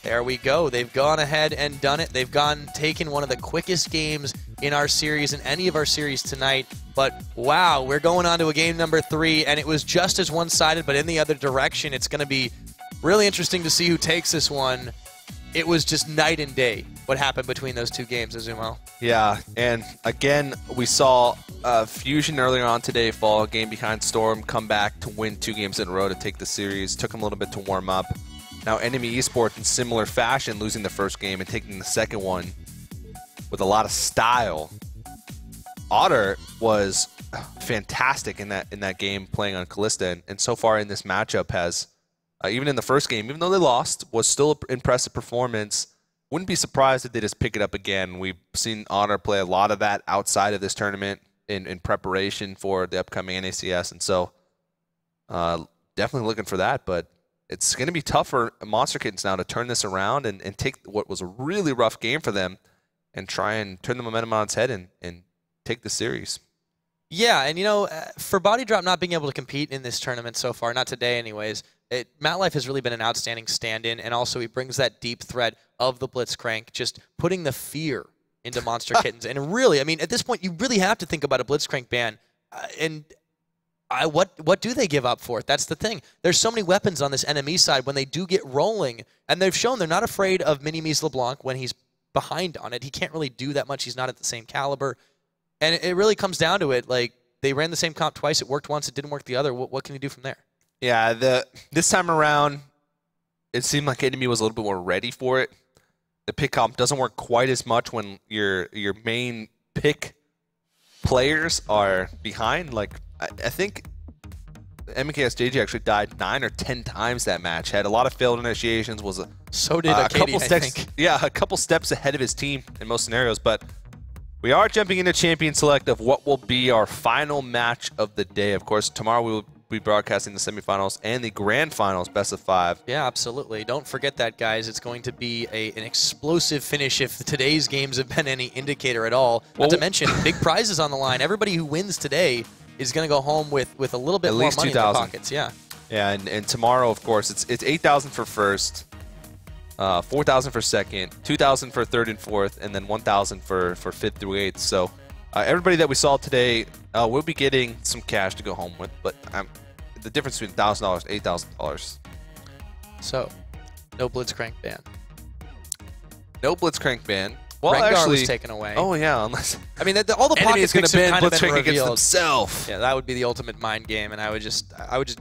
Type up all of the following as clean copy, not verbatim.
There we go. They've gone ahead and done it. They've taken one of the quickest games in our series, in any of our series tonight. But wow, we're going on to a game number 3, and it was just as one-sided, but in the other direction. It's going to be really interesting to see who takes this one. It was just night and day what happened between those two games, Azumo. Yeah, and again, we saw Fusion earlier on today fall a game behind Storm, come back to win 2 games in a row to take the series. Took them a little bit to warm up. Now, NME Esports in similar fashion, losing the first game and taking the second one with a lot of style. Otter was fantastic in that game playing on Kalista, and so far in this matchup has, even in the first game, even though they lost, was still an impressive performance. Wouldn't be surprised if they just pick it up again. We've seen Otter play a lot of that outside of this tournament in preparation for the upcoming NACS, and so definitely looking for that, but it's going to be tough for Monster Kittens now to turn this around and take what was a really rough game for them and try and turn the momentum on its head and take the series. Yeah, and you know, for Body Drop not being able to compete in this tournament so far, not today anyways, Matlife has really been an outstanding stand-in, and also he brings that deep threat of the Blitzcrank, just putting the fear into Monster Kittens. And really, I mean, at this point, you really have to think about a Blitzcrank ban. What do they give up for it? That's the thing. There's so many weapons on this NME side when they do get rolling, and they've shown they're not afraid of Mini-Me's LeBlanc when he's behind on it. He can't really do that much. He's not at the same caliber. And it really comes down to it. Like, they ran the same comp twice. It worked once. It didn't work the other. What can you do from there? Yeah, this time around, it seemed like NME was a little bit more ready for it. The pick comp doesn't work quite as much when your main pick players are behind. Like, I think MKZ JJ actually died 9 or 10 times that match. Had a lot of failed initiations. So did Acadian, I think. Yeah, a couple steps ahead of his team in most scenarios. But we are jumping into Champion Select of what will be our final match of the day. Of course, tomorrow we will be broadcasting the semifinals and the grand finals, best of 5. Yeah, absolutely. Don't forget that, guys. It's going to be an explosive finish if today's games have been any indicator at all. Not to mention, big prizes on the line. Everybody who wins today is going to go home with a little bit more money in their pockets. Yeah. Yeah, and tomorrow, of course, it's 8,000 for first, 4,000 for second, 2,000 for third and fourth, and then 1,000 for fifth through eighth. So everybody that we saw today will be getting some cash to go home with, but the difference between $1,000 and $8,000. So, no Blitzcrank ban. No Blitzcrank ban. Well, Rengar actually, was taken away. Oh yeah, unless I mean, all the pockets going to ban kind of Blitzcrank been against revealed. himself. Yeah, that would be the ultimate mind game, and I would just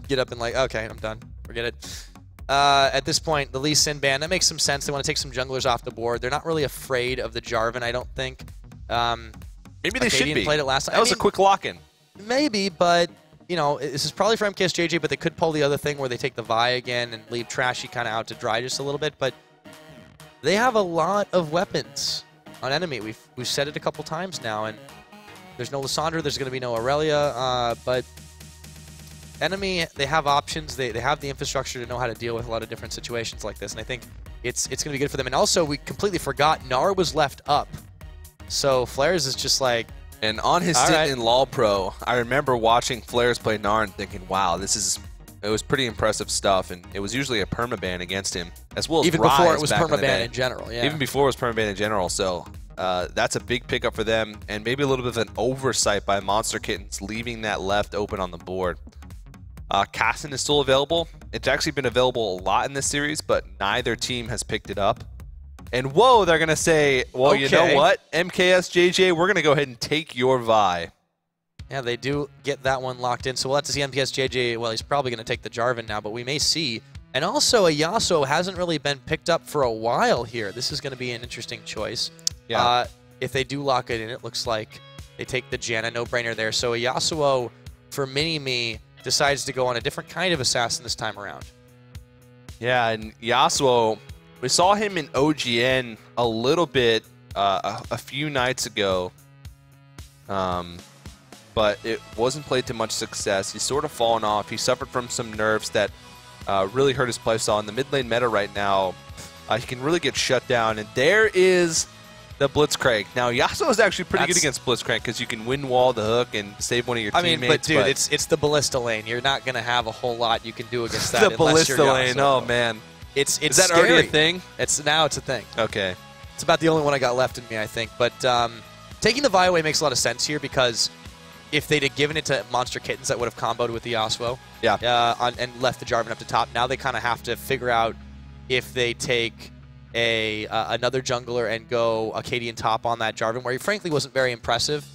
get up and like, okay, I'm done, forget it. At this point, the Lee Sin ban, that makes some sense. They want to take some junglers off the board. They're not really afraid of the Jarvan, I don't think. Maybe they should be. Played it last time. That was a quick lock-in. Maybe, but you know, this is probably for MKZ JJ, but they could pull the other thing where they take the Vi again and leave Trashy kind of out to dry just a little bit. But they have a lot of weapons on NME. We've said it a couple times now, and there's no Lissandra, there's going to be no Aurelia, but NME, they have options. They have the infrastructure to know how to deal with a lot of different situations like this, and I think it's going to be good for them. And also, we completely forgot Gnar was left up, so Flares is just like. And on his stint in LoL Pro, I remember watching Flares play Gnar and thinking, wow, it was pretty impressive stuff, and it was usually a permaban against him, as well as even before it was permaban in general. Yeah. Even before it was permaban in general, so that's a big pickup for them, and maybe a little bit of an oversight by Monster Kittens, leaving that left open on the board. Cassin is still available. It's actually been available a lot in this series, but neither team has picked it up. And whoa, they're going to say, well, okay, you know what? MKZ JJ, we're going to go ahead and take your Vi. Yeah, they do get that one locked in. So we'll have to see MKZ JJ. Well, he's probably going to take the Jarvan now, but we may see. And also, a Yasuo hasn't really been picked up for a while here. This is going to be an interesting choice. Yeah. If they do lock it in, it looks like they take the Janna, no-brainer there. So a Yasuo, for Mini-Me, decides to go on a different kind of assassin this time around. Yeah, and Yasuo, we saw him in OGN a little bit a few nights ago, but it wasn't played to much success. He's sort of fallen off. He suffered from some nerfs that really hurt his playstyle. In the mid lane meta right now, he can really get shut down. And there is the Blitzcrank. Now, Yasuo is actually pretty good against Blitzcrank because you can win wall the hook and save one of your teammates. I mean, but dude, it's the Ballista lane. You're not going to have a whole lot you can do against that. The Ballista lane, oh man. It's Is that scary. already a thing? It's a thing. Okay. It's about the only one I got left in me, I think. But taking the Vi away makes a lot of sense here because if they'd have given it to Monster Kittens, that would have comboed with the Yasuo. Yeah. And left the Jarvan up to top. Now they kind of have to figure out if they take another jungler and go Acadian top on that Jarvan, where he frankly wasn't very impressive.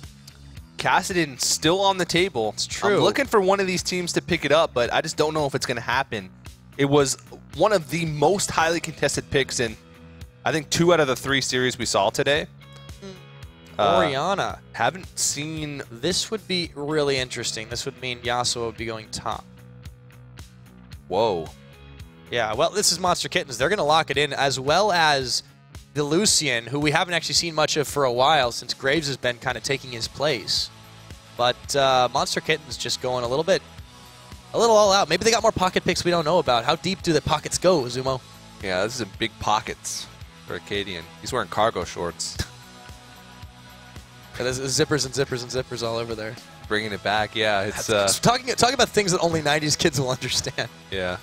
Kassadin still on the table. It's true. I'm looking for one of these teams to pick it up, but I just don't know if it's going to happen. It was one of the most highly contested picks in, I think, 2 out of the 3 series we saw today. Orianna. Haven't seen... This would be really interesting. This would mean Yasuo would be going top. Whoa. Yeah, well, this is Monster Kittens. They're going to lock it in, as well as the Lucian, who we haven't actually seen much of for a while since Graves has been kind of taking his place. But Monster Kittens just going a little all out. Maybe they got more pocket picks we don't know about. How deep do the pockets go, Zumo? Yeah, this is big pockets for Acadian. He's wearing cargo shorts. Yeah, there's zippers and zippers and zippers all over there. Bringing it back, yeah. It's talking about things that only 90s kids will understand. Yeah.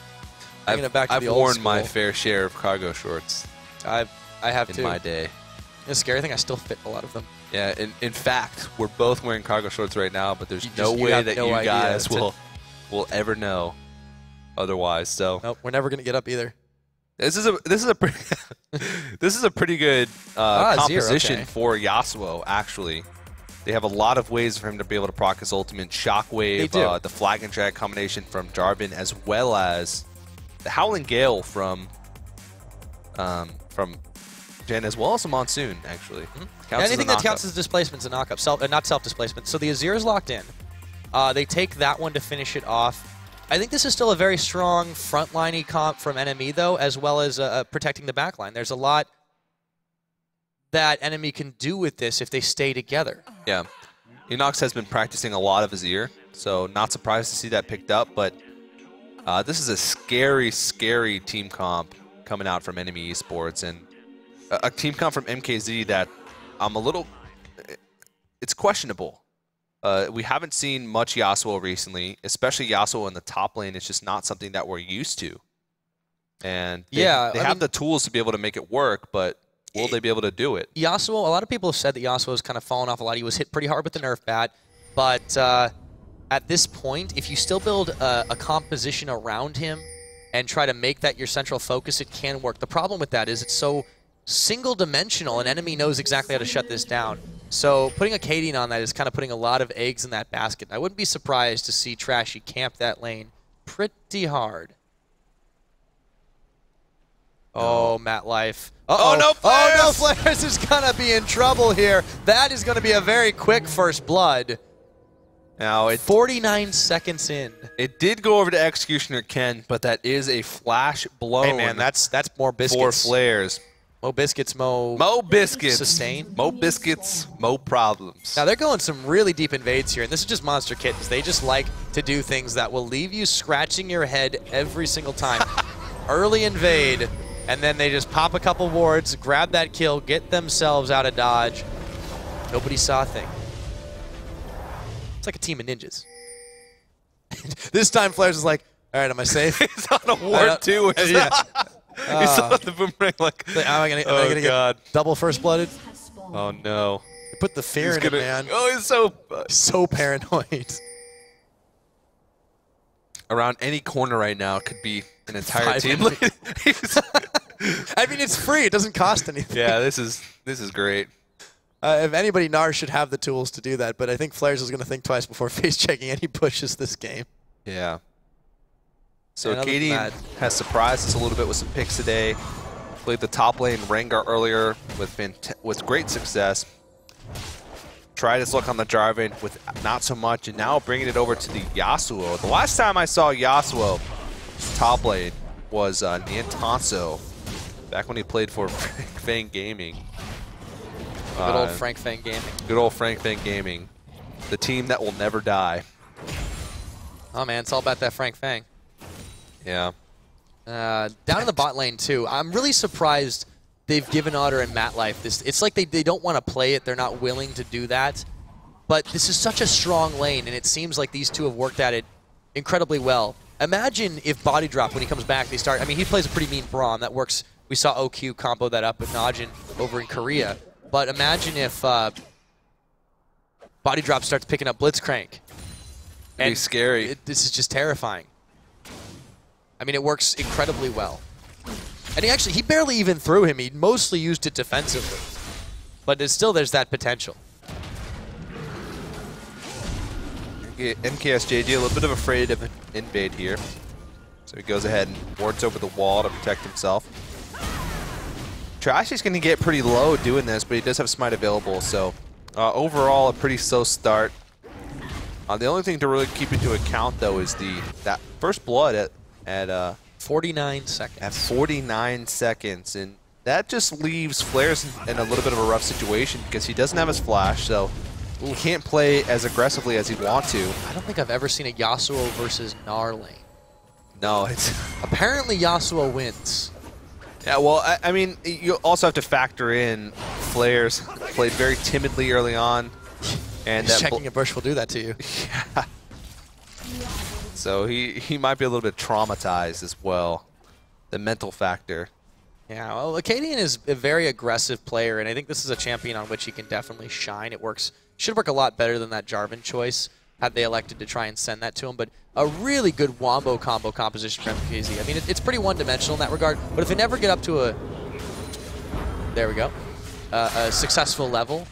Bringing it back to I've the old worn school. my fair share of cargo shorts. I have too. In my day. The scary thing, I still fit a lot of them. Yeah, in fact, we're both wearing cargo shorts right now, but there's You no way that no you idea. guys will ever know otherwise. So nope, we're never gonna get up either. this is a pretty this is a pretty good composition okay. for Yasuo. Actually, they have a lot of ways for him to be able to proc his ultimate Shockwave, the Flag and Drag combination from Jarvan, as well as the Howling Gale from Jen, as well as a Monsoon. Actually, anything that counts as displacement is a knockup, not self-displacement. So the Azir is locked in. They take that one to finish it off. I think this is still a very strong frontline comp from NME, though, as well as protecting the backline. There's a lot that NME can do with this if they stay together. Yeah. Enox has been practicing a lot of Azir, so not surprised to see that picked up, but this is a scary, scary team comp coming out from NME Esports, and a team comp from MKZ that I'm a little... It's questionable. We haven't seen much Yasuo recently, especially Yasuo in the top lane. It's just not something that we're used to. And they have the tools to be able to make it work, but will they be able to do it? Yasuo, a lot of people have said that Yasuo has kind of fallen off a lot. He was hit pretty hard with the nerf bat, but at this point, if you still build a composition around him and try to make that your central focus, it can work. The problem with that is it's so single-dimensional, and Enemy knows exactly how to shut this down. So putting Acadian on that is kind of putting a lot of eggs in that basket. I wouldn't be surprised to see Trashy camp that lane pretty hard. Oh, Matt Life. Oh, no Flares! Oh, no Flares is going to be in trouble here. That is going to be a very quick first blood. Now, 49 seconds in. It did go over to Executioner Ken, but that is a flash blow. Hey, man, that's more biscuits. For Flares. Mo biscuits, Mo biscuits. Sustain. Mo biscuits, Mo problems. Now, they're going some really deep invades here, and this is just Monster Kittens. They just like to do things that will leave you scratching your head every single time. Early invade, and then they just pop a couple wards, grab that kill, get themselves out of dodge. Nobody saw a thing. It's like a team of ninjas. This time, Flares is like, all right, am I safe? He's on a ward, too. Yeah. You saw the boomerang like, am I gonna get double first blooded? Oh, no. Put the fear in it, man. Oh, he's so paranoid. Around any corner right now could be an entire team. I mean, it's free. It doesn't cost anything. Yeah, this is great. If anybody, Nar should have the tools to do that, but I think Flares is going to think twice before face-checking any pushes this game. Yeah. So Acadian has surprised us a little bit with some picks today. Played the top lane Rengar earlier with great success. Tried his luck on the Jarvan with not so much, and now bringing it over to the Yasuo. The last time I saw Yasuo top lane was Niantanso, back when he played for Frank Fang Gaming. Good old Frank Fang Gaming. Good old Frank Fang Gaming. The team that will never die. Oh, man, it's all about that Frank Fang. Yeah. Down in the bot lane, too. I'm really surprised they've given Otter and Matt Life this. It's like they don't want to play it. They're not willing to do that. But this is such a strong lane, and it seems like these two have worked at it incredibly well. Imagine if Body Drop, when he comes back, they start... I mean, he plays a pretty mean Braum. That works. We saw OQ combo that up with Najin over in Korea. But imagine if Body Drop starts picking up Blitzcrank. It'd be scary. This is just terrifying. I mean, it works incredibly well. And he barely even threw him. He mostly used it defensively. But there's that potential. MKZ a little bit of afraid of an invade here. So he goes ahead and wards over the wall to protect himself. Trashy's going to get pretty low doing this, but he does have Smite available. So overall, a pretty slow start. The only thing to really keep into account, though, is that first blood at 49 seconds. At 49 seconds. And that just leaves Flares in a little bit of a rough situation because he doesn't have his flash, so he can't play as aggressively as he'd want to. I don't think I've ever seen a Yasuo versus Gnar lane. No, it's... Apparently Yasuo wins. Yeah, well, I mean, you also have to factor in Flares played very timidly early on. And Just checking a bush will do that to you. Yeah. So he might be a little bit traumatized as well. The mental factor. Yeah, well, Acadian is a very aggressive player, and I think this is a champion on which he can definitely shine. It should work a lot better than that Jarvan choice had they elected to try and send that to him. But a really good wombo combo composition for MKZ. I mean, it's pretty one-dimensional in that regard, but if they never get up to a successful level.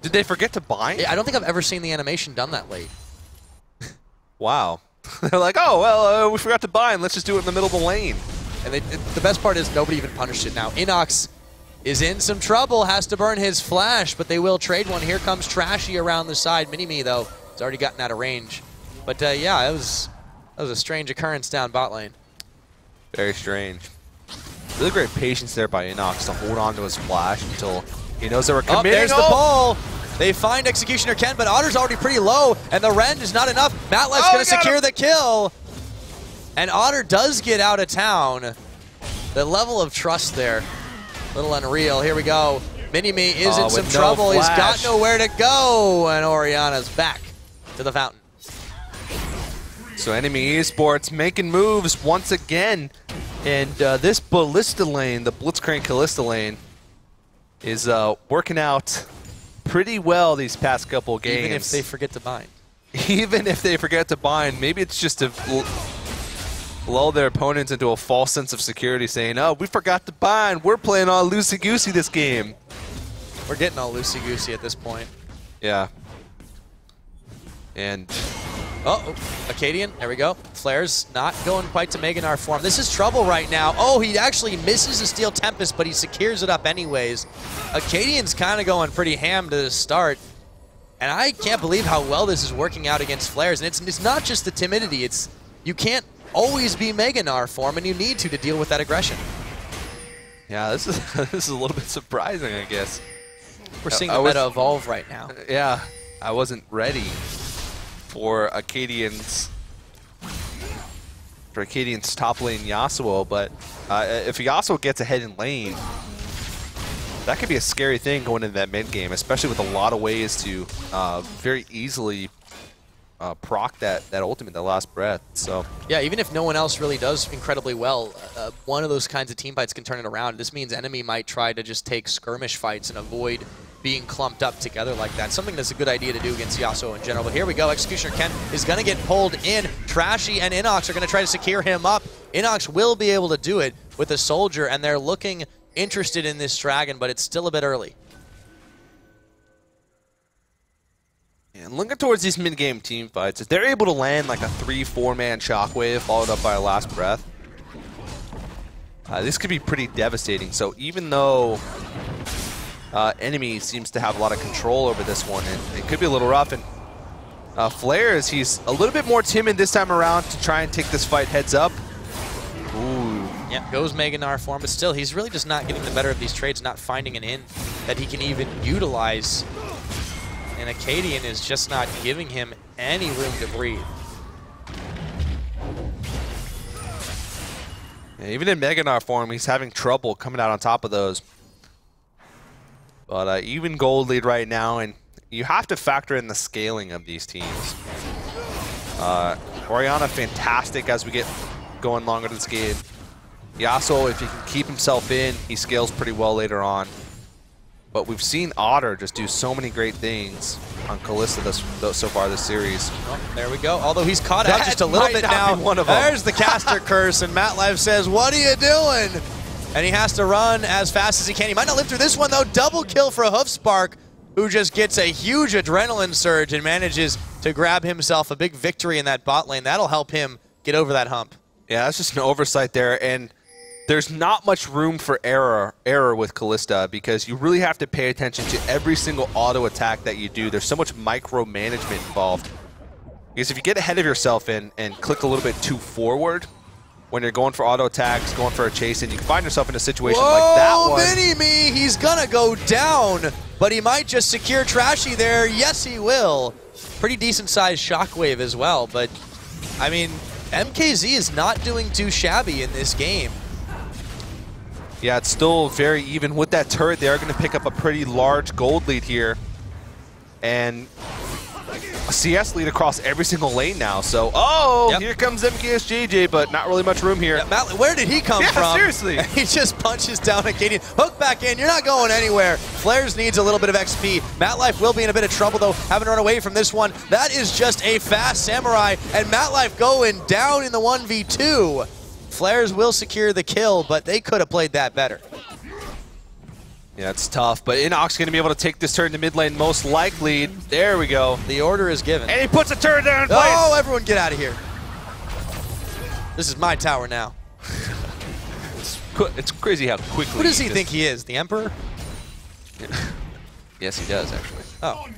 Did they forget to bind? I don't think I've ever seen the animation done that late. Wow. They're like, oh, well, we forgot to bind. Let's just do it in the middle of the lane. And the best part is nobody even punished it now. Inox is in some trouble, has to burn his flash, but they will trade one. Here comes Trashy around the side. Mini-Me, though, has already gotten out of range. But, yeah, that was a strange occurrence down bot lane. Very strange. Really great patience there by Inox to hold on to his flash until he knows they were committing. There's the ball. They find Executioner Ken, but Otter's already pretty low, and the rend is not enough. Matlev's going to secure the kill. And Otter does get out of town. The level of trust there, a little unreal. Here we go. Mini-Me is in some trouble. He's got nowhere to go, and Oriana's back to the fountain. So NME Esports making moves once again. And this Ballista lane, the Blitzcrank Callista lane, is working out pretty well these past couple of games. Even if they forget to bind. Even if they forget to bind. Maybe it's just to lull their opponents into a false sense of security, saying, oh, we forgot to bind. We're playing all loosey-goosey this game. We're getting all loosey-goosey at this point. Yeah. And... Uh-oh, Acadian, there we go. Flare's not going quite to Mega Gnar form. This is trouble right now. Oh, he actually misses the Steel Tempest, but he secures it up anyways. Acadian's kind of going pretty ham to the start. And I can't believe how well this is working out against Flares. And it's not just the timidity. It's you can't always be Mega Gnar form, and you need to deal with that aggression. Yeah, this is a little bit surprising, I guess. We're seeing the meta evolve right now. Yeah, I wasn't ready for Acadian's top lane Yasuo, but if Yasuo gets ahead in lane, that could be a scary thing going into that mid game, especially with a lot of ways to very easily proc that ultimate, that last breath. So yeah, even if no one else really does incredibly well, one of those kinds of team fights can turn it around. This means enemy might try to just take skirmish fights and avoid being clumped up together like that. Something that's a good idea to do against Yasuo in general. But here we go. Executioner Ken is going to get pulled in. Trashy and Inox are going to try to secure him up. Inox will be able to do it with a soldier, and they're looking interested in this dragon, but it's still a bit early. And looking towards these mid-game team fights, if they're able to land like a 3-4-man shockwave followed up by a last breath, this could be pretty devastating. So even though enemy seems to have a lot of control over this one, and it could be a little rough, and Flares, he's a little bit more timid this time around to try and take this fight heads up. Ooh. Yeah, goes Mega Gnar form, but still, he's really just not getting the better of these trades, not finding an in that he can even utilize. And Acadian is just not giving him any room to breathe. Yeah, even in Mega Gnar form, he's having trouble coming out on top of those. But even gold lead right now, and you have to factor in the scaling of these teams. Orianna, fantastic as we get going longer to this game. Yasuo, if he can keep himself in, he scales pretty well later on. But we've seen Otter just do so many great things on Kalista so far this series. Oh, there we go. Although he's caught out just a little bit now. One of them. There's the caster curse, and MatLife says, "What are you doing?" And he has to run as fast as he can. He might not live through this one, though. Double kill for Hoofspark, who just gets a huge adrenaline surge and manages to grab himself a big victory in that bot lane. That'll help him get over that hump. Yeah, that's just an oversight there. And there's not much room for error with Kalista because you really have to pay attention to every single auto attack that you do. There's so much micromanagement involved. Because if you get ahead of yourself and click a little bit too forward when you're going for auto attacks, going for a chase, and you can find yourself in a situation like that one. Mini-Me, he's gonna go down, but he might just secure Trashy there. Yes, he will. Pretty decent sized shockwave as well, but I mean, MKZ is not doing too shabby in this game. Yeah, it's still very even. With that turret, they are going to pick up a pretty large gold lead here. And a CS lead across every single lane now. So, here comes MKSJJ, but not really much room here. Yeah, where did he come from? Seriously. He just punches down Acadian. Hook back in. You're not going anywhere. Flares needs a little bit of XP. MatLife will be in a bit of trouble, though, having run away from this one. That is just a fast Samurai, and MatLife going down in the 1v2. Flares will secure the kill, but they could have played that better. Yeah, it's tough, but Inox going to be able to take this turn to mid lane most likely. There we go. The order is given. And he puts a turret there in place. Oh, everyone get out of here. This is my tower now. It's crazy how quickly. Who does he think he is? The Emperor? Yes, he does, actually. Oh,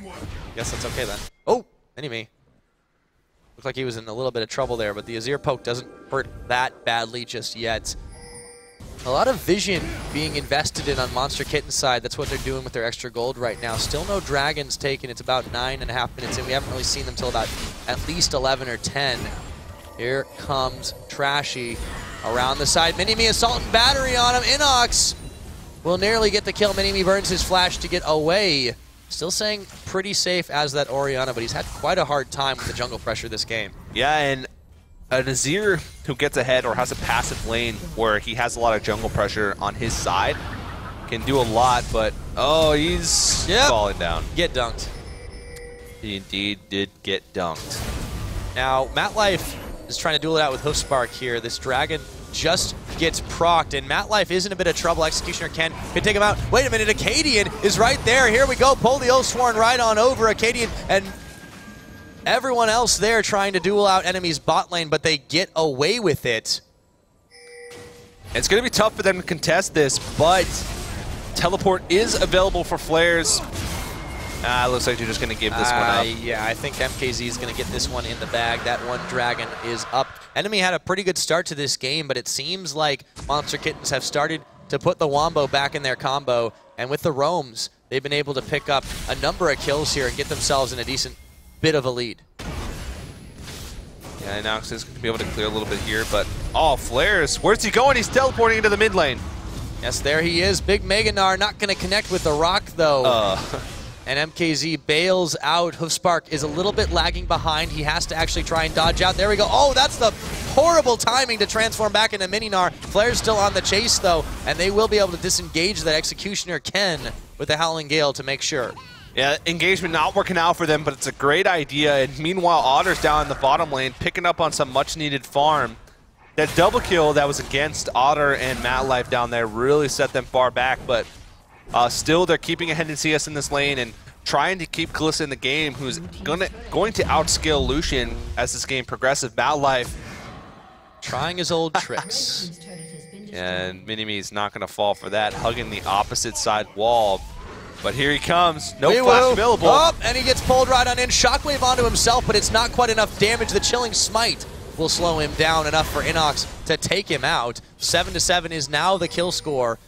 guess that's okay then. Oh, Mini-Me. Looked like he was in a little bit of trouble there, but the Azir poke doesn't hurt that badly just yet. A lot of vision being invested in on Monster Kitten's side. That's what they're doing with their extra gold right now. Still no dragons taken. It's about 9.5 minutes in. We haven't really seen them till about at least 11 or 10. Here comes Trashy around the side. Mini-Me assault and battery on him. Inox will nearly get the kill. Mini-Me burns his flash to get away. Still saying pretty safe as that Orianna, but he's had quite a hard time with the jungle pressure this game. Yeah, and an Azir who gets ahead or has a passive lane where he has a lot of jungle pressure on his side can do a lot, but he's falling down. Get dunked. He indeed did get dunked. Now, MatLife is trying to duel it out with Hoofspark here. This dragon just gets procced, and MatLife is in a bit of trouble. Executioner can take him out. Wait a minute, Acadian is right there. Here we go. Pull the Oathsworn right on over Acadian, and everyone else there trying to duel out enemies bot lane, but they get away with it. It's going to be tough for them to contest this, but teleport is available for Flares. Looks like you're just going to give this one up. Yeah, I think MKZ is going to get this one in the bag. That one dragon is up. Enemy had a pretty good start to this game, but it seems like Monster Kittens have started to put the Wombo back in their combo, and with the roams, they've been able to pick up a number of kills here and get themselves in a decent bit of a lead. Yeah, Inox is going to be able to clear a little bit here, but Flares, where's he going? He's teleporting into the mid lane. Yes, there he is. Big Meganar not going to connect with the rock, though. And MKZ bails out. Hoofspark is a little bit lagging behind. He has to actually try and dodge out. There we go. Oh, that's the horrible timing to transform back into Mininar. Flare's still on the chase, though, and they will be able to disengage that Executioner Ken with the Howling Gale to make sure. Yeah, engagement not working out for them, but it's a great idea. And meanwhile, Otter's down in the bottom lane, picking up on some much-needed farm. That double kill that was against Otter and MatLife down there really set them far back, but still, they're keeping ahead in CS in this lane and trying to keep Kalista in the game, who's going to outscale Lucian as this game progresses. MatLife trying his old tricks. And Mini-Me's not going to fall for that, hugging the opposite side wall. But here he comes. No flash available. Oh, and he gets pulled right on in. Shockwave onto himself, but it's not quite enough damage. The Chilling Smite will slow him down enough for Inox to take him out. 7-7 is now the kill score.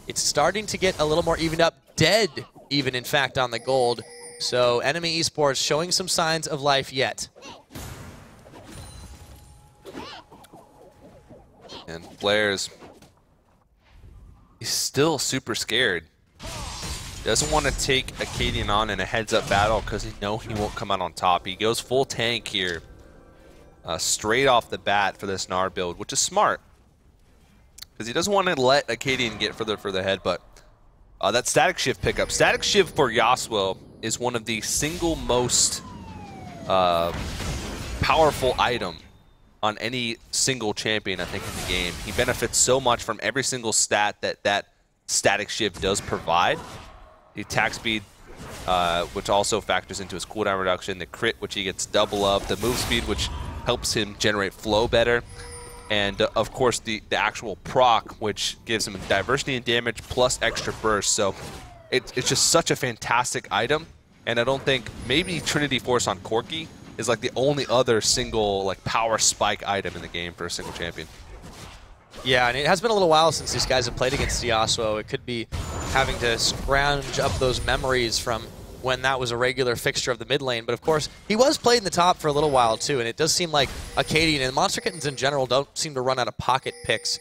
It's starting to get a little more evened up. Dead, even, in fact, on the gold. So NME Esports showing some signs of life yet. And Flares, he's still super scared. Doesn't want to take Acadian on in a heads-up battle because he knows he won't come out on top. He goes full tank here. straight off the bat for this Gnar build, which is smart. Because he doesn't want to let Acadian get further ahead, but that Static Shift pickup. Static Shift for Yasuo is one of the single most powerful item on any single champion, I think, in the game. He benefits so much from every single stat that Static Shift does provide. The attack speed, which also factors into his cooldown reduction, the crit, which he gets double of, the move speed, which helps him generate flow better, and of course the actual proc, which gives him diversity in damage plus extra burst. So it's just such a fantastic item, and I don't think, maybe Trinity Force on Corki is like the only other single like power spike item in the game for a single champion. Yeah, and it has been a little while since these guys have played against Yasuo. It could be having to scrounge up those memories from when that was a regular fixture of the mid lane. But of course, he was played in the top for a little while too, and it does seem like Acadian and Monster Kittens in general don't seem to run out of pocket picks.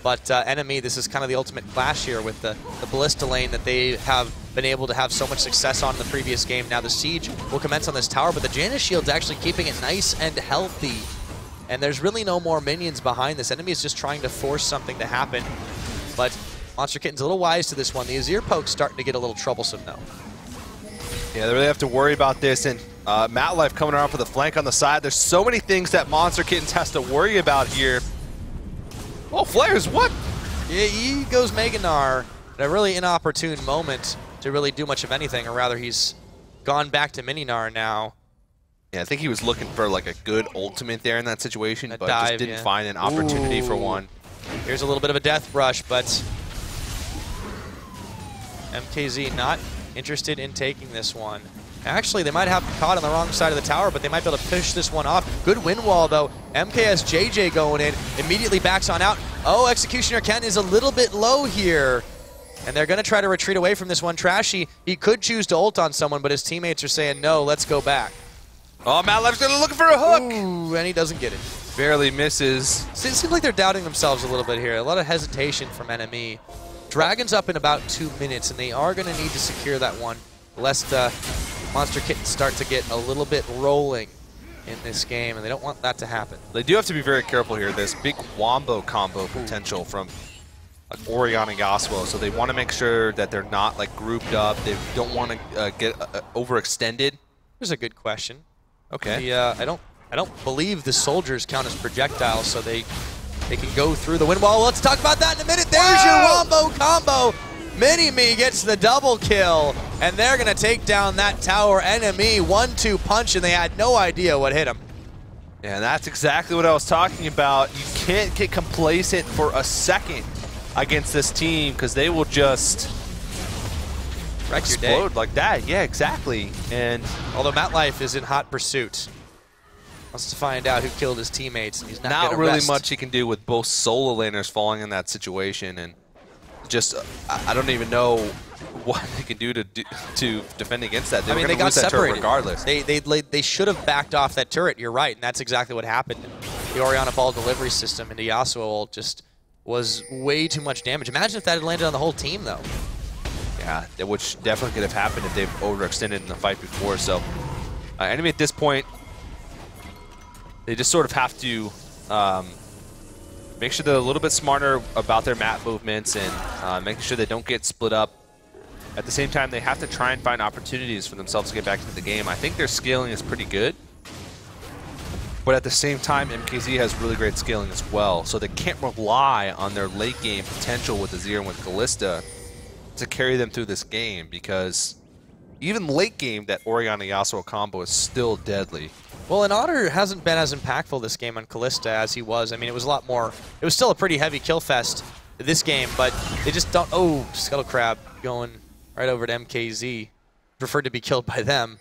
But NME, this is kind of the ultimate clash here with the Ballista lane that they have been able to have so much success on in the previous game. Now the siege will commence on this tower, but the Janus shield's actually keeping it nice and healthy. And there's really no more minions behind this. Enemy is just trying to force something to happen. But Monster Kitten's a little wise to this one. The Azir poke's starting to get a little troublesome now. Yeah, they really have to worry about this. And Matt Life coming around for the flank on the side. There's so many things that Monster Kittens has to worry about here. Oh, Flares, what? Yeah, he goes Mega Gnar at a really inopportune moment to really do much of anything, or rather he's gone back to Mini Gnar now. Yeah, I think he was looking for like a good ultimate there in that situation, but dive, just didn't find an opportunity for one. Here's a little bit of a death rush, but MKZ not interested in taking this one. Actually, they might have caught on the wrong side of the tower, but they might be able to push this one off. Good wind wall, though. MKS JJ going in, immediately backs on out. Oh, Executioner Ken is a little bit low here. And they're going to try to retreat away from this one. Trashy, he could choose to ult on someone, but his teammates are saying, no, let's go back. Oh, Matt Life's looking for a hook. Ooh, and he doesn't get it. Barely misses. It seems like they're doubting themselves a little bit here. A lot of hesitation from NME. Dragon's up in about 2 minutes, and they are going to need to secure that one, lest Monster Kittens start to get a little bit rolling in this game, and they don't want that to happen. They do have to be very careful here. There's big wombo combo potential from like Orianna Yasuo, so they want to make sure that they're not like grouped up. They don't want to get overextended. Here's a good question. Okay. I don't believe the soldiers count as projectiles, so they can go through the wind wall. Let's talk about that in a minute. There's your wombo combo. Mini-Me gets the double kill, and they're going to take down that tower. NME 1-2 punch, and they had no idea what hit them. Yeah, that's exactly what I was talking about. You can't get complacent for a second against this team, because they will just wreck your explode day. like that. Yeah, exactly. And although Matt Life is in hot pursuit, wants to find out who killed his teammates, and he's not really rest. much he can do with both solo laners falling in that situation, and just I don't even know what they can do to defend against that. I mean, they got separated regardless. They should have backed off that turret. You're right, and that's exactly what happened. The Orianna ball delivery system into Yasuo ult just was way too much damage. Imagine if that had landed on the whole team, though. Yeah, which definitely could have happened if they've overextended in the fight before. So, Enemy at this point, they just sort of have to make sure they're a little bit smarter about their map movements and making sure they don't get split up. At the same time, they have to try and find opportunities for themselves to get back into the game. I think their scaling is pretty good, but at the same time, MKZ has really great scaling as well, so they can't rely on their late game potential with Azir and with Kalista to carry them through this game, because even late game, that Orianna Yasuo combo is still deadly. Well, and Otter hasn't been as impactful this game on Kalista as he was. I mean, it was a lot more, it was still a pretty heavy kill fest this game, but they just don't, oh, Scuttle Crab going right over to MKZ. Preferred to be killed by them.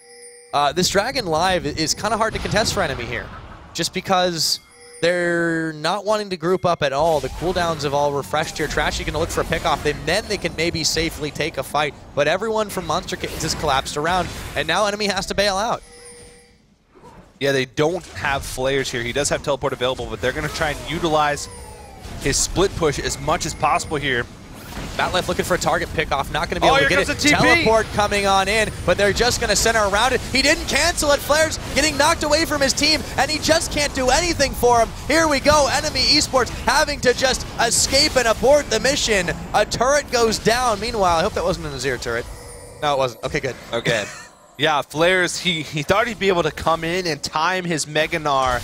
This Dragon Live is kind of hard to contest for NME here, just because they're not wanting to group up at all. The cooldowns have all refreshed here. Trashy going to look for a pickoff. Then they can maybe safely take a fight, but everyone from Monster Kittens has collapsed around, and now NME has to bail out. Yeah, they don't have flares here. He does have teleport available, but they're going to try and utilize his split push as much as possible here. MatLife looking for a target pickoff, not going to be able to get it. TP. Teleport coming on in, but they're just going to center around it. He didn't cancel it. Flair's getting knocked away from his team, and he just can't do anything for him. Here we go, NME Esports having to just escape and abort the mission. A turret goes down. Meanwhile, I hope that wasn't an Azir turret. No, it wasn't. Okay, good. Okay. Yeah, Flair's, he thought he'd be able to come in and time his Mega Gnar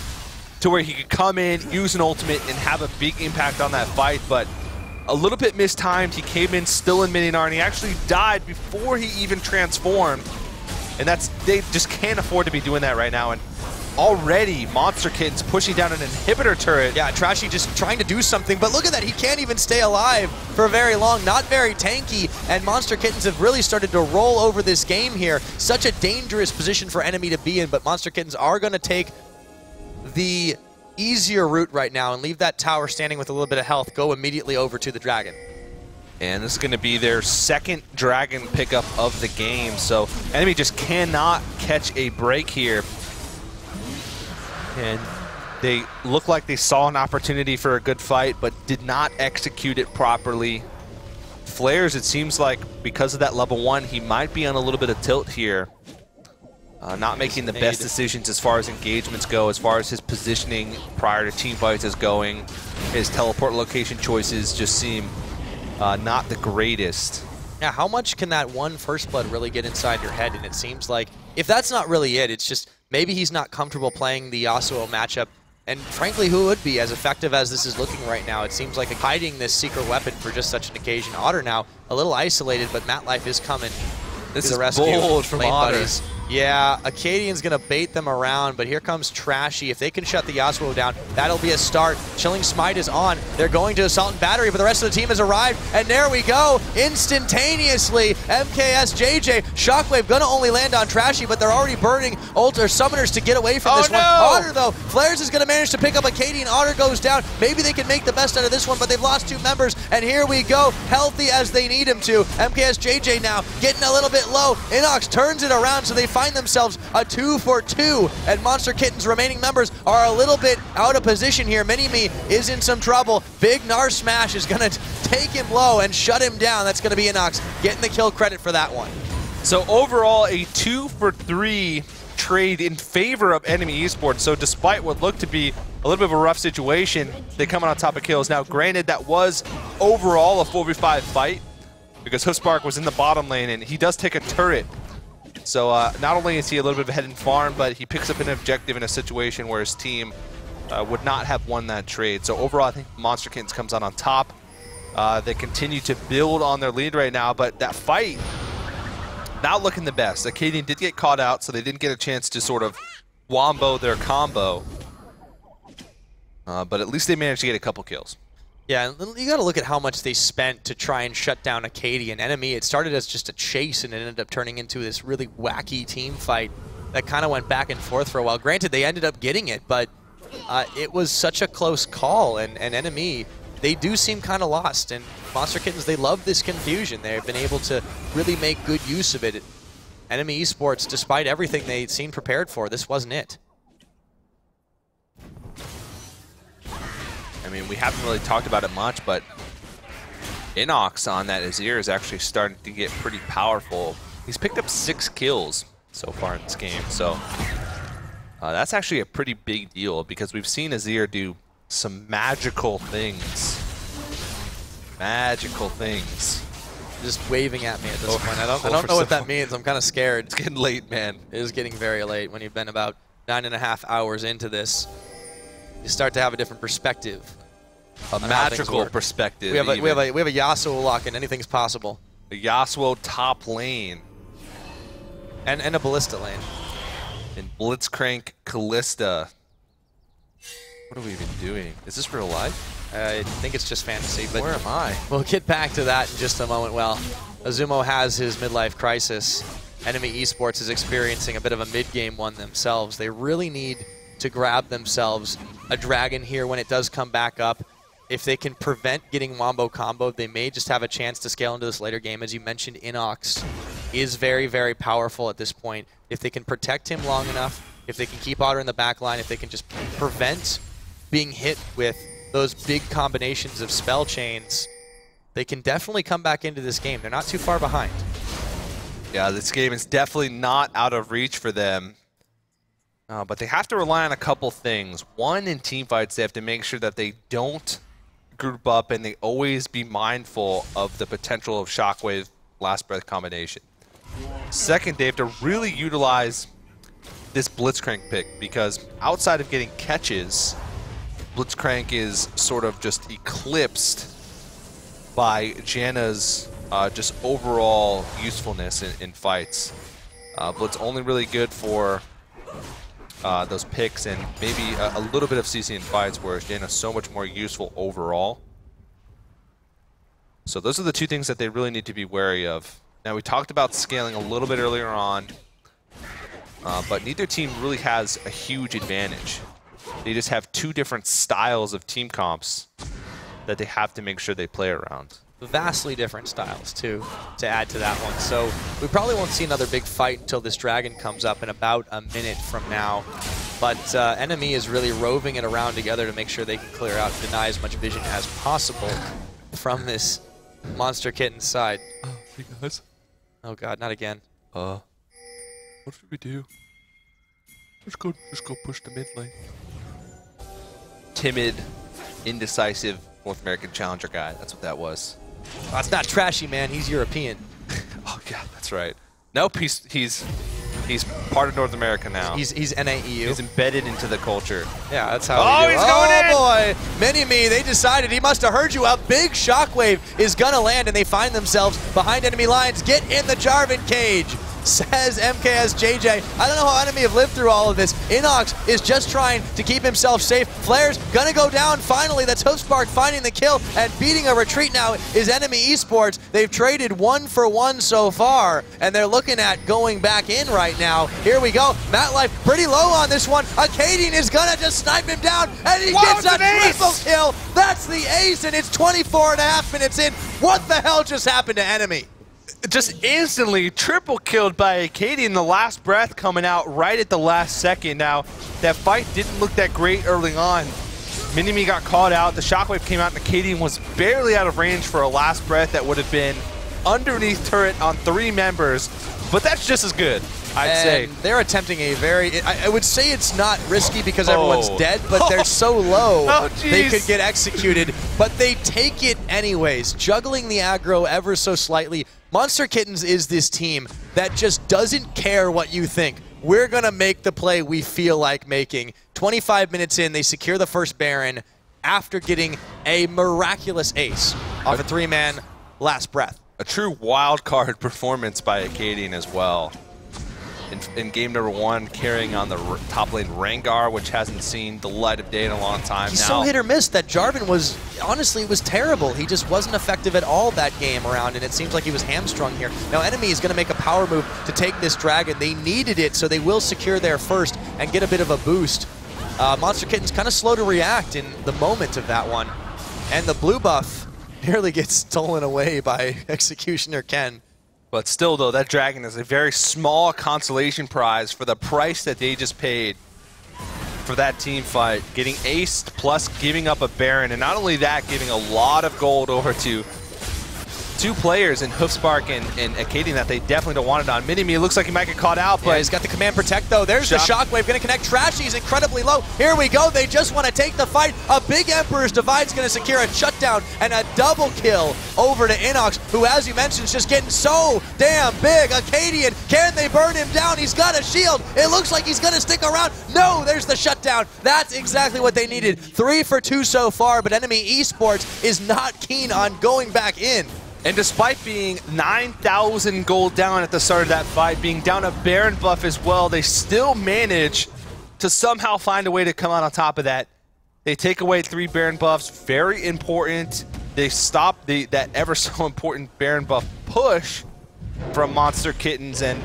to where he could come in, use an ultimate, and have a big impact on that fight, but a little bit mistimed. He came in still in mini Gnar, and he actually died before he even transformed. And they just can't afford to be doing that right now. And already, Monster Kitten's pushing down an inhibitor turret. Yeah, Trashy just trying to do something, but look at that. He can't even stay alive for very long. Not very tanky, and Monster Kittens have really started to roll over this game here. Such a dangerous position for NME to be in, but Monster Kittens are going to take the easier route right now and leave that tower standing with a little bit of health, go immediately over to the dragon. And this is going to be their second dragon pickup of the game, so NME just cannot catch a break here. And they look like they saw an opportunity for a good fight, but did not execute it properly. Flares, it seems like because of that level 1, he might be on a little bit of tilt here. Not making the best decisions as far as engagements go, as far as his positioning prior to team fights is going. His teleport location choices just seem not the greatest. Yeah, how much can that one First Blood really get inside your head? And it seems like if that's not really it, it's just maybe he's not comfortable playing the Yasuo matchup. And frankly, who would be as effective as this is looking right now? It seems like hiding this secret weapon for just such an occasion. Otter now a little isolated, but MatLife is coming. This is is the rescue. bold from Otter. Buddies. Yeah, Acadian's going to bait them around, but here comes Trashy. If they can shut the Yasuo down, that'll be a start. Chilling Smite is on. They're going to Assault and Battery, but the rest of the team has arrived, and there we go. Instantaneously, MKZ JJ. Shockwave going to only land on Trashy, but they're already burning ult or summoners to get away from this one. Otter, though, Flares is going to manage to pick up Acadian. Otter goes down. Maybe they can make the best out of this one, but they've lost 2 members, and here we go. Healthy as they need him to. MKZ JJ now getting a little bit low. Inox turns it around, so they find themselves a 2-for-2, and Monster Kitten's remaining members are a little bit out of position here. Mini-Me is in some trouble. Big Gnar Smash is going to take him low and shut him down. That's going to be Inox getting the kill credit for that one. So overall, a 2-for-3 trade in favor of NME Esports. So despite what looked to be a little bit of a rough situation, they come out on top of kills. Now, granted, that was overall a 4v5 fight because Hoofspark was in the bottom lane, and he does take a turret. So not only is he a little bit ahead in farm, but he picks up an objective in a situation where his team would not have won that trade. So overall, I think Monster Kittens comes out on top. They continue to build on their lead right now, but that fight, not looking the best. Acadian did get caught out, so they didn't get a chance to sort of wombo their combo. But at least they managed to get a couple kills. Yeah, you got to look at how much they spent to try and shut down Acadian. NME, it started as just a chase, and it ended up turning into this really wacky team fight that kind of went back and forth for a while. Granted, they ended up getting it, but it was such a close call, and NME, they do seem kind of lost. And Monster Kittens, they love this confusion. They've been able to really make good use of it. NME Esports, despite everything they seemed prepared for, this wasn't it. I mean, we haven't really talked about it much, but Inox on that Azir is actually starting to get pretty powerful. He's picked up 6 kills so far in this game, so that's actually a pretty big deal because we've seen Azir do some magical things. Magical things. Just waving at me at this point. I don't know what that means. I'm kind of scared. It's getting late, man. It is getting very late when you've been about 9.5 hours into this. You start to have a different perspective. A magical perspective. We have a Yasuo lock, and anything's possible. A Yasuo top lane. And a Ballista lane. And Blitzcrank Callista. What are we even doing? Is this real life? I think it's just fantasy. But where am I? We'll get back to that in just a moment. Well, Azumo has his midlife crisis. NME Esports is experiencing a bit of a mid-game one themselves. They really need to grab themselves a dragon here when it does come back up. If they can prevent getting Wombo combo, they may just have a chance to scale into this later game. As you mentioned, Inox is very, very powerful at this point. If they can protect him long enough, if they can keep Otter in the back line, if they can just prevent being hit with those big combinations of spell chains, they can definitely come back into this game. They're not too far behind. Yeah, this game is definitely not out of reach for them. But they have to rely on a couple things. One, in team fights, they have to make sure that they don't group up and they always be mindful of the potential of Shockwave Last Breath combination. Second, they have to really utilize this Blitzcrank pick, because outside of getting catches, Blitzcrank is sort of just eclipsed by Janna's just overall usefulness in fights. Blitz only really good for those picks and maybe a little bit of CC in fights, whereas Janna's so much more useful overall. So those are the two things that they really need to be wary of. Now, we talked about scaling a little bit earlier on, but neither team really has a huge advantage. They just have two different styles of team comps that they have to make sure they play around. Vastly different styles, too, to add to that one. So we probably won't see another big fight until this dragon comes up in about a minute from now. But NME is really roving it around together to make sure they can clear out and deny as much vision as possible from this Monster Kitten side. Hey guys. Oh god, not again. What should we do? Just go push the mid lane. Timid, indecisive North American challenger guy. That's what that was. That's not trashy, man. He's European. Oh yeah, that's right. Nope, he's part of North America now. He's NAEU. He's embedded into the culture. Yeah, that's how. Oh, he's going in! Oh boy, Mini-Me. They decided he must have heard you. A big shockwave is gonna land, and they find themselves behind enemy lines. Get in the Jarvan cage, says MKZ JJ. I don't know how enemy have lived through all of this. Inox is just trying to keep himself safe. Flare's gonna go down finally. That's Hoofspark finding the kill and beating a retreat now is Enemy Esports. They've traded 1 for 1 so far, and they're looking at going back in right now. Here we go. MatLife pretty low on this one. Acadian is gonna just snipe him down, and he gets a triple kill. That's the ace, and it's 24.5 minutes in. What the hell just happened to Enemy? Just instantly triple killed by Acadian, the last breath coming out right at the last second. Now, that fight didn't look that great early on. Mini-Me got caught out, the shockwave came out, and Acadian was barely out of range for a last breath that would have been underneath turret on 3 members, but that's just as good, I'd say. They're attempting a very, I would say it's not risky because everyone's dead, but they're so low they could get executed, but they take it anyways, juggling the aggro ever so slightly. Monster Kittens is this team that just doesn't care what you think. We're going to make the play we feel like making. 25 minutes in, they secure the first Baron after getting a miraculous ace off a 3-man last breath. A true wild card performance by Acadian as well. In game number 1, carrying on the top lane Rengar, which hasn't seen the light of day in a long time. He's so hit or miss that Jarvan was, honestly, was terrible. He just wasn't effective at all that game around, and it seems like he was hamstrung here. Now, Enemy is going to make a power move to take this dragon. They needed it, so they will secure there first and get a bit of a boost. Monster Kitten's kind of slow to react in the moment of that one. And the blue buff nearly gets stolen away by Executioner Ken. But still, though, that dragon is a very small consolation prize for the price that they just paid for that team fight. Getting aced plus giving up a Baron, and not only that, giving a lot of gold over to 2 players in Hoofspark and Acadian that they definitely don't want it on. Mini-Me looks like he might get caught out, but... Yeah, he's got the command protect, though. There's the shockwave, going to connect. Trashy's incredibly low. Here we go. They just want to take the fight. A big Emperor's Divide's going to secure a shutdown and a double kill over to Inox, who, as you mentioned, is just getting so damn big. Acadian, can they burn him down? He's got a shield. It looks like he's going to stick around. No, there's the shutdown. That's exactly what they needed. 3 for 2 so far, but Enemy Esports is not keen on going back in. And despite being 9,000 gold down at the start of that fight, being down a Baron buff as well, they still manage to somehow find a way to come out on top of that. They take away 3 Baron buffs, very important. They stop that ever so important Baron buff push from Monster Kittens, and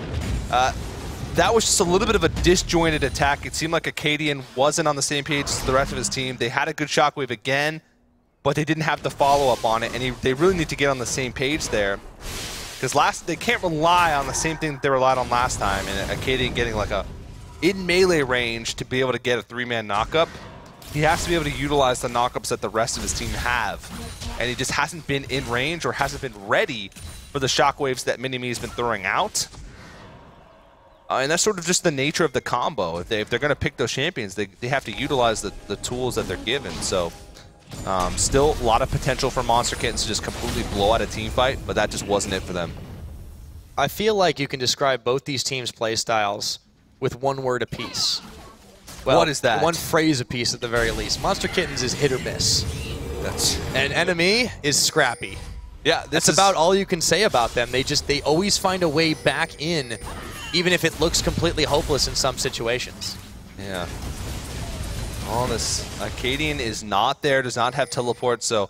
that was just a little bit of a disjointed attack. It seemed like Acadian wasn't on the same page as the rest of his team. They had a good shockwave again, but they didn't have the follow-up on it, and they really need to get on the same page there. Because they can't rely on the same thing that they relied on last time, and Acadian getting like a in melee range to be able to get a 3-man knockup. he has to be able to utilize the knockups that the rest of his team have. And he just hasn't been in range or hasn't been ready for the shockwaves that Mini-Me has been throwing out. And that's sort of just the nature of the combo. If they're going to pick those champions, they have to utilize the tools that they're given. So still a lot of potential for Monster Kittens to just completely blow out a team fight, but that just wasn't it for them. I feel like you can describe both these teams' play styles with one word apiece. Well, what is that? One phrase apiece at the very least. Monster Kittens is hit or miss. And NME is scrappy. Yeah, that's about all you can say about them. They always find a way back in, even if it looks completely hopeless in some situations. Yeah. All this Acadian is not there, does not have teleport, so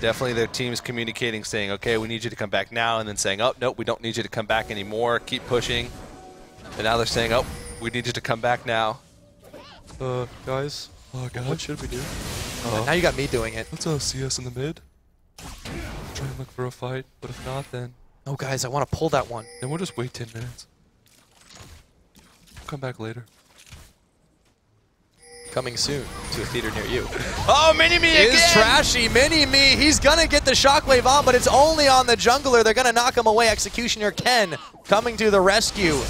definitely their team is communicating, saying, okay, we need you to come back now, and then saying, oh, nope, we don't need you to come back anymore, keep pushing. And now they're saying, oh, we need you to come back now. Guys, God. What should we do? Now you got me doing it. Let's see us in the mid. Try and look for a fight, but if not, then... Oh, guys, I want to pull that one. Then we'll just wait 10 minutes. Come back later. Coming soon to a theater near you. Oh, Mini-Me again! Is trashy. Mini-Me, he's going to get the shockwave on, but it's only on the jungler. They're going to knock him away. Executioner Ken coming to the rescue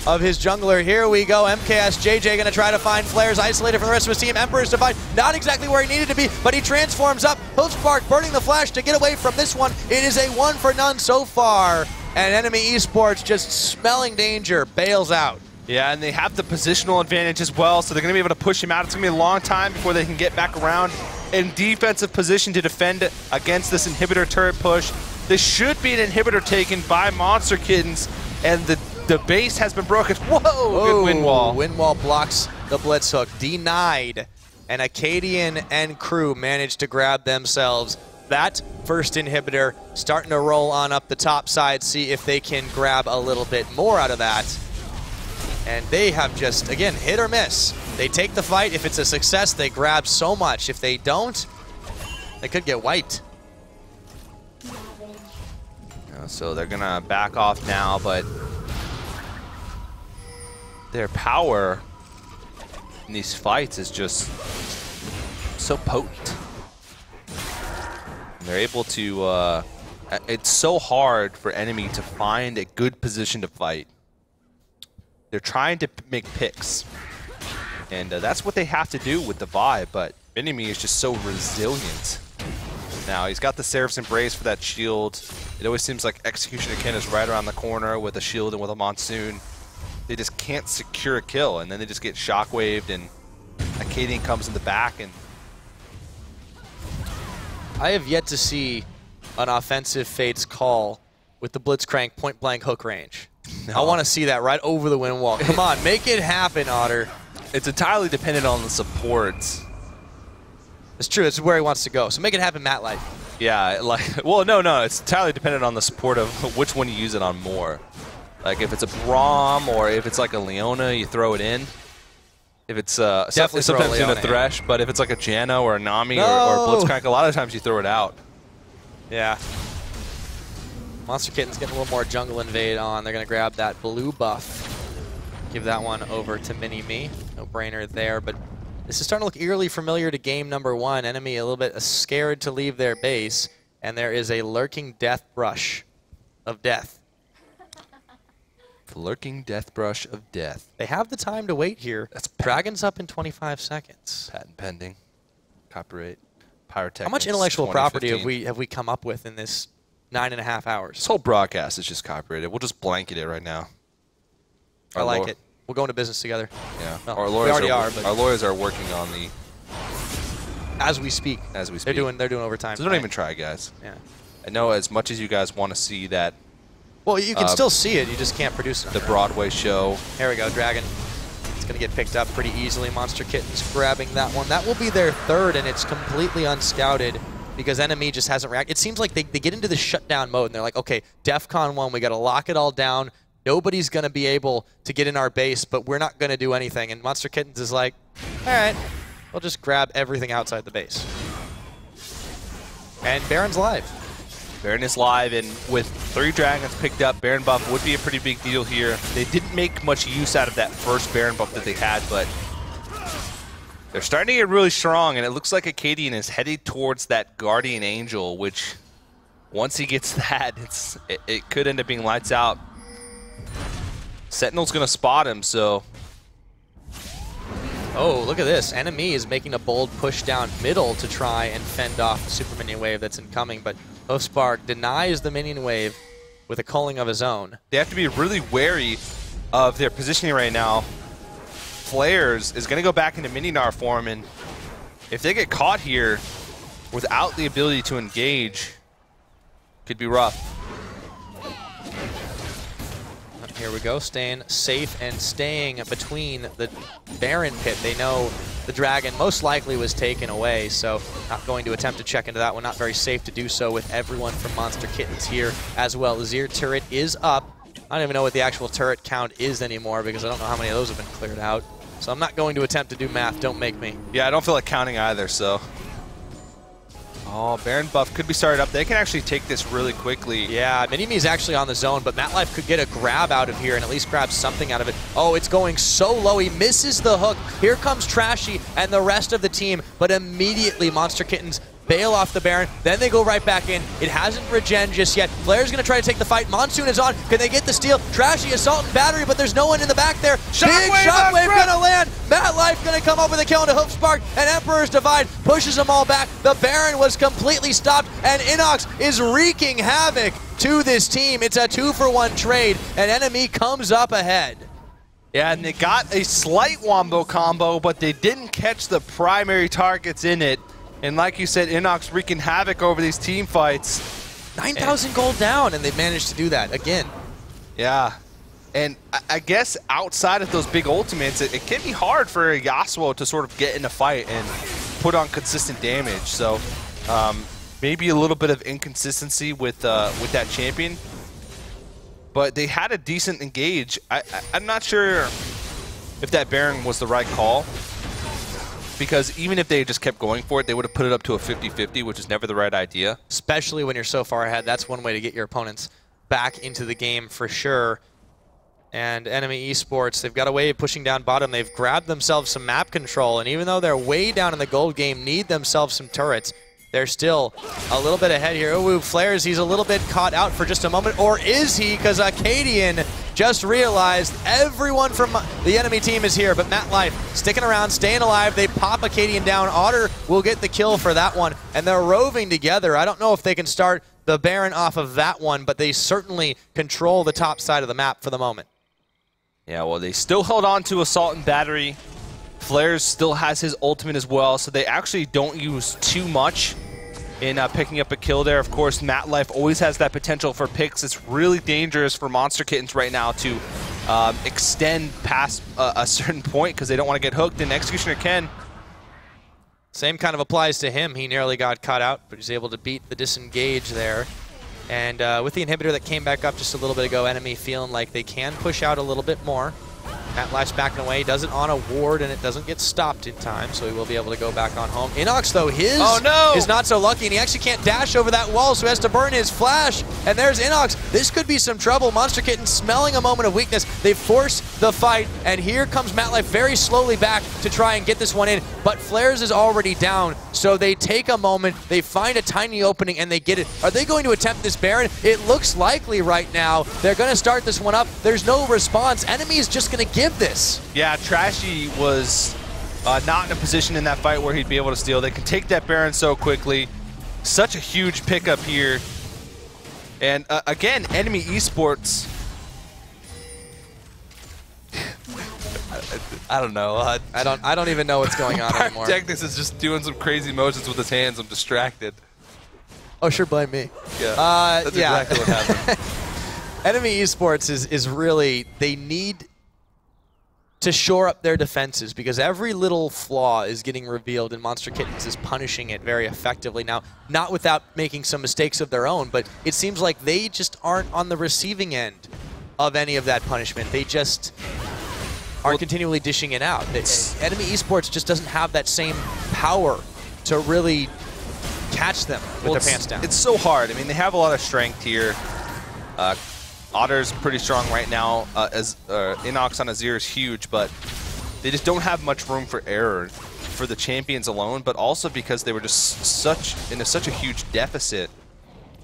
of his jungler. Here we go. MKZ JJ going to try to find flares, isolated from the rest of his team. Emperor's Divide, not exactly where he needed to be, but he transforms up. Hookspark burning the flash to get away from this one. It is a 1 for none so far. And NME Esports, just smelling danger, bails out. Yeah, and they have the positional advantage as well, so they're going to be able to push him out. It's going to be a long time before they can get back around in defensive position to defend against this inhibitor turret push. This should be an inhibitor taken by Monster Kittens, and the base has been broken. Whoa, good wind wall. Wind wall blocks the blitz hook. Denied. And Acadian and crew managed to grab themselves that first inhibitor, starting to roll on up the top side, see if they can grab a little bit more out of that. And they have just, again, hit or miss. They take the fight. If it's a success, they grab so much. If they don't, they could get wiped. So they're going to back off now, but their power in these fights is just so potent. And they're able to, it's so hard for enemy to find a good position to fight. They're trying to make picks, and that's what they have to do with the Vi, but Mini-Me is just so resilient. Now, he's got the Seraph's Embrace for that shield. It always seems like Executioner Ken is right around the corner with a shield and with a Monsoon. They just can't secure a kill, and then they just get shockwaved, and Acadian comes in the back. And I have yet to see an offensive Fates call with the Blitzcrank point-blank hook range. No. I want to see that right over the wind wall. Come on, make it happen, Otter. It's entirely dependent on the supports. It's true. It's where he wants to go. So make it happen, Matt Light. Yeah, like, well, no. It's entirely dependent on the support of which one you use it on more. Like, if it's a Braum or if it's like a Leona, you throw it in. If it's sometimes in a Thresh, but if it's like a Jano or a Nami or Blitzcrank, a lot of times you throw it out. Yeah. Monster Kitten's getting a little more jungle invade on. They're going to grab that blue buff. Give that one over to Mini-Me. No brainer there, but this is starting to look eerily familiar to game number 1. Enemy a little bit scared to leave their base, and there is a lurking death brush of death. The lurking death brush of death. They have the time to wait here. That's Dragon's up in 25 seconds. Patent pending. Copyright. Pyrotechnics. How much intellectual property have we come up with in this 9.5 hours? This whole broadcast is just copyrighted. We'll just blanket it right now. I like it. We'll go into business together. Yeah. Well, our lawyers we already are. Our lawyers are working on the. As we speak. As we speak. They're doing overtime. So don't even try, guys. Yeah. I know as much as you guys want to see that. Well, you can still see it. You just can't produce it. The Broadway show. Here we go, Dragon. It's going to get picked up pretty easily. Monster Kitten's grabbing that one. That will be their third, and it's completely unscouted because NME just hasn't reacted. It seems like they get into the shutdown mode, and they're like, okay, DEFCON 1, we got to lock it all down. Nobody's going to be able to get in our base, but we're not going to do anything. And Monster Kittens is like, all right, we'll just grab everything outside the base. And Baron's live. Baron is live, and with 3 dragons picked up, Baron buff would be a pretty big deal here. They didn't make much use out of that first Baron buff that they had, but They're starting to get really strong, and it looks like Acadian is headed towards that Guardian Angel, which once he gets that, it could end up being lights out. Sentinel's going to spot him, so... Oh, look at this. NME is making a bold push down middle to try and fend off the super minion wave that's incoming, but Spark denies the minion wave with a culling of his own. They have to be really wary of their positioning right now. Flares is going to go back into Mininar form, and if they get caught here without the ability to engage, could be rough. Here we go, staying safe and staying between the Baron pit. They know the Dragon most likely was taken away, so not going to attempt to check into that one. Not very safe to do so with everyone from Monster Kittens here as well. The Zir turret is up. I don't even know what the actual turret count is anymore because I don't know how many of those have been cleared out. So I'm not going to attempt to do math. Don't make me. Yeah, I don't feel like counting either, so... Oh, Baron buff could be started up. They can actually take this really quickly. Yeah, Minimi is actually on the zone, but MatLife could get a grab out of here and at least grab something out of it. Oh, it's going so low. He misses the hook. Here comes Trashy and the rest of the team, but immediately Monster Kittens bail off the Baron. Then they go right back in. It hasn't regen just yet. Flair's going to try to take the fight. Monsoon is on. Can they get the steal? Trashy, Assault and Battery, but there's no one in the back there. Big Shockwave going to land. MatLife going to come up with a kill into Hoofspark, and Emperor's Divide pushes them all back. The Baron was completely stopped, and Inox is wreaking havoc to this team. It's a 2-for-1 trade, and NME comes up ahead. Yeah, and they got a slight wombo combo, but they didn't catch the primary targets in it. And like you said, Inox wreaking havoc over these team fights. 9,000 gold down, and they managed to do that again. Yeah. And I guess outside of those big ultimates, it can be hard for a Yasuo to sort of get in a fight and put on consistent damage. So maybe a little bit of inconsistency with that champion. But they had a decent engage. I'm not sure if that Baron was the right call, because even if they just kept going for it, they would have put it up to a 50-50, which is never the right idea. Especially when you're so far ahead. That's one way to get your opponents back into the game for sure. And NME Esports, they've got a way of pushing down bottom. They've grabbed themselves some map control, and even though they're way down in the gold game, need themselves some turrets. They're still a little bit ahead here. Ooh, Flares, he's a little bit caught out for just a moment. Or is he? Because Acadian just realized everyone from the enemy team is here. But MatLife sticking around, staying alive. They pop Acadian down. Otter will get the kill for that one. And they're roving together. I don't know if they can start the Baron off of that one, but they certainly control the top side of the map for the moment. Yeah, well, they still held on to Assault and Battery. Flares still has his ultimate as well, so they actually don't use too much in picking up a kill there. Of course, MatLife always has that potential for picks. It's really dangerous for Monster Kittens right now to extend past a certain point because they don't want to get hooked, and Executioner can. Same kind of applies to him. He nearly got caught out, but he's able to beat the disengage there. And with the inhibitor that came back up just a little bit ago, enemy feeling like they can push out a little bit more. MatLife's backing away, does it on a ward, and it doesn't get stopped in time, so he will be able to go back on home. Inox, though, his is not so lucky, and he actually can't dash over that wall, so he has to burn his flash. And there's Inox. This could be some trouble. Monster Kitten smelling a moment of weakness. They force the fight, and here comes MatLife very slowly back to try and get this one in. But Flares is already down, so they take a moment, they find a tiny opening, and they get it. Are they going to attempt this Baron? It looks likely right now. They're going to start this one up. There's no response. Enemy is just going to give this. Yeah, Trashy was not in a position in that fight where he'd be able to steal. They can take that Baron so quickly. Such a huge pickup here. And again, NME Esports. I don't know. I don't even know what's going on anymore. Technics is just doing some crazy motions with his hands. I'm distracted. Oh, sure, blame me. Yeah, that's exactly what happened. NME Esports is really, they need to shore up their defenses because every little flaw is getting revealed, and Monster Kittens is punishing it very effectively. Now, not without making some mistakes of their own, but it seems like they just aren't on the receiving end of any of that punishment. They just are continually dishing it out. Enemy Esports just doesn't have that same power to really catch them with their pants down. It's so hard. I mean, they have a lot of strength here. Otter's pretty strong right now. Inox on Azir is huge, but they just don't have much room for error. for the champions alone, but also because they were just such a huge deficit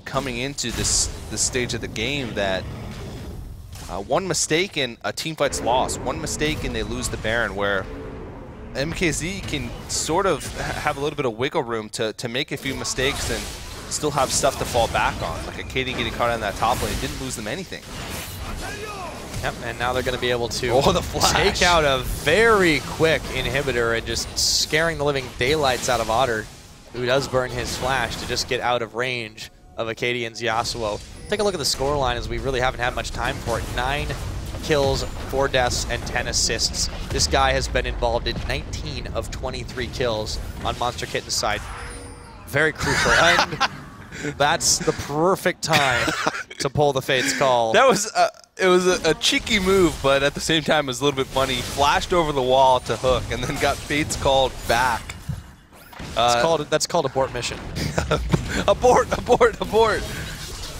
coming into this stage of the game that one mistake and a team fight's lost. One mistake and they lose the Baron, where MKZ can sort of have a little bit of wiggle room to make a few mistakes and still have stuff to fall back on. Like Acadian getting caught in that top lane didn't lose them anything. Yep, and now they're going to be able to the flash. take out a very quick inhibitor and just scaring the living daylights out of Otter, who does burn his flash to just get out of range of Acadian's Yasuo. Take a look at the scoreline, as we really haven't had much time for it. 9 kills, 4 deaths, and 10 assists. This guy has been involved in 19 of 23 kills on Monster Kitten's side. Very crucial. And that's the perfect time to pull the Fate's Call. That was it was a cheeky move, but at the same time it was a little bit funny. Flashed over the wall to hook, and then got Fate's Called back. That's called abort mission. Abort!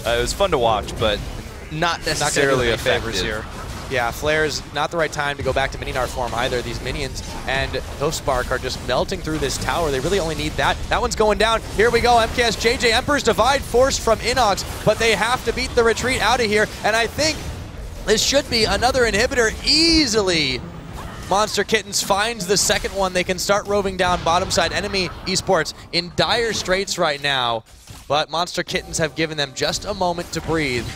It was fun to watch, but not necessarily effective here. Yeah, Flare's not the right time to go back to Mininar form either. These minions and Ghostspark are just melting through this tower. They really only need that. That one's going down. Here we go. MKS JJ, Emperor's Divide forced from Inox, but they have to beat the retreat out of here. And I think this should be another inhibitor easily. Monster Kittens finds the second one. They can start roving down bottom side. Enemy Esports in dire straits right now, but Monster Kittens have given them just a moment to breathe.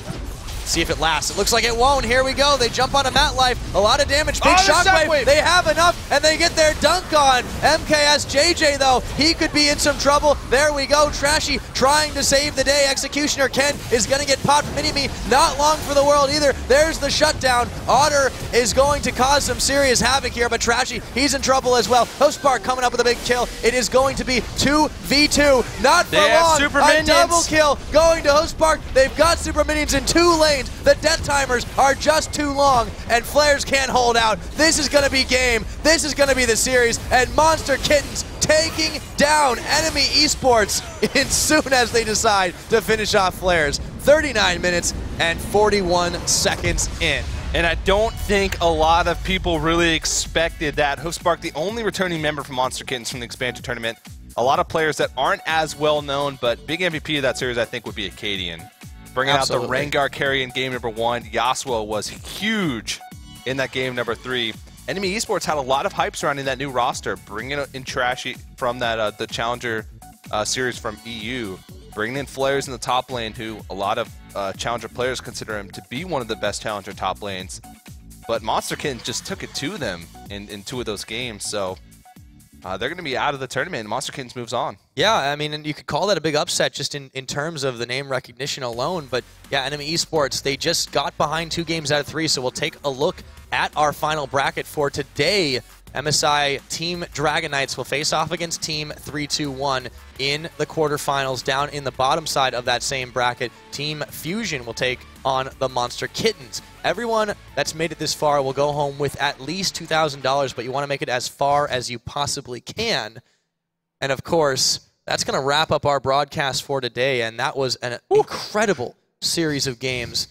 See if it lasts. It looks like it won't. Here we go. They jump onto Mat Life. A lot of damage. Big shockwave. They have enough, and they get their dunk on. MKS JJ, though, he could be in some trouble. There we go. Trashy trying to save the day. Executioner Ken is going to get popped. Mini-Me, not long for the world either. There's the shutdown. Otter is going to cause some serious havoc here, but Trashy, he's in trouble as well. Ghostspark coming up with a big kill. It is going to be 2v2. Not for long. Super a minions. Double kill going to Ghostspark. They've got super minions in 2 lanes. The death timers are just too long, and Flares can't hold out. This is going to be game. This is going to be the series, and Monster Kittens taking down Enemy Esports as soon as they decide to finish off Flares. 39 minutes and 41 seconds in. And I don't think a lot of people really expected that. Ghostspark, the only returning member from Monster Kittens from the expansion tournament. A lot of players that aren't as well known, but big MVP of that series, I think, would be Acadian. Bringing out the Rengar carry in game number 1. Yasuo was huge in that game number 3. Enemy Esports had a lot of hype surrounding that new roster, bringing in Trashy from that the Challenger series from EU, bringing in Flares in the top lane, who a lot of Challenger players consider him to be one of the best Challenger top lanes. But Monster Kittens just took it to them in 2 of those games, so they're going to be out of the tournament, and Monster Kittens moves on. Yeah, I mean, and you could call that a big upset just in terms of the name recognition alone. But yeah, Enemy Esports, they just got behind 2 games out of 3, so we'll take a look at our final bracket for today. MSI Team Dragon Knights will face off against Team 321 in the quarterfinals. Down in the bottom side of that same bracket, Team Fusion will take on the Monster Kittens. Everyone that's made it this far will go home with at least $2,000, but you want to make it as far as you possibly can. And of course, that's going to wrap up our broadcast for today, and that was an incredible series of games.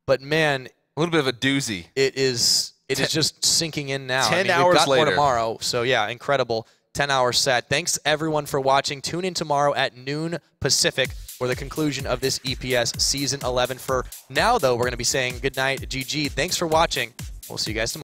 But man, a little bit of a doozy. It is just sinking in now. 10 I mean, hours we've got later. More tomorrow, so yeah, incredible 10-hour set. Thanks everyone for watching. Tune in tomorrow at noon Pacific for the conclusion of this EPS Season 11. For now, though, we're going to be saying goodnight, GG. Thanks for watching. We'll see you guys tomorrow.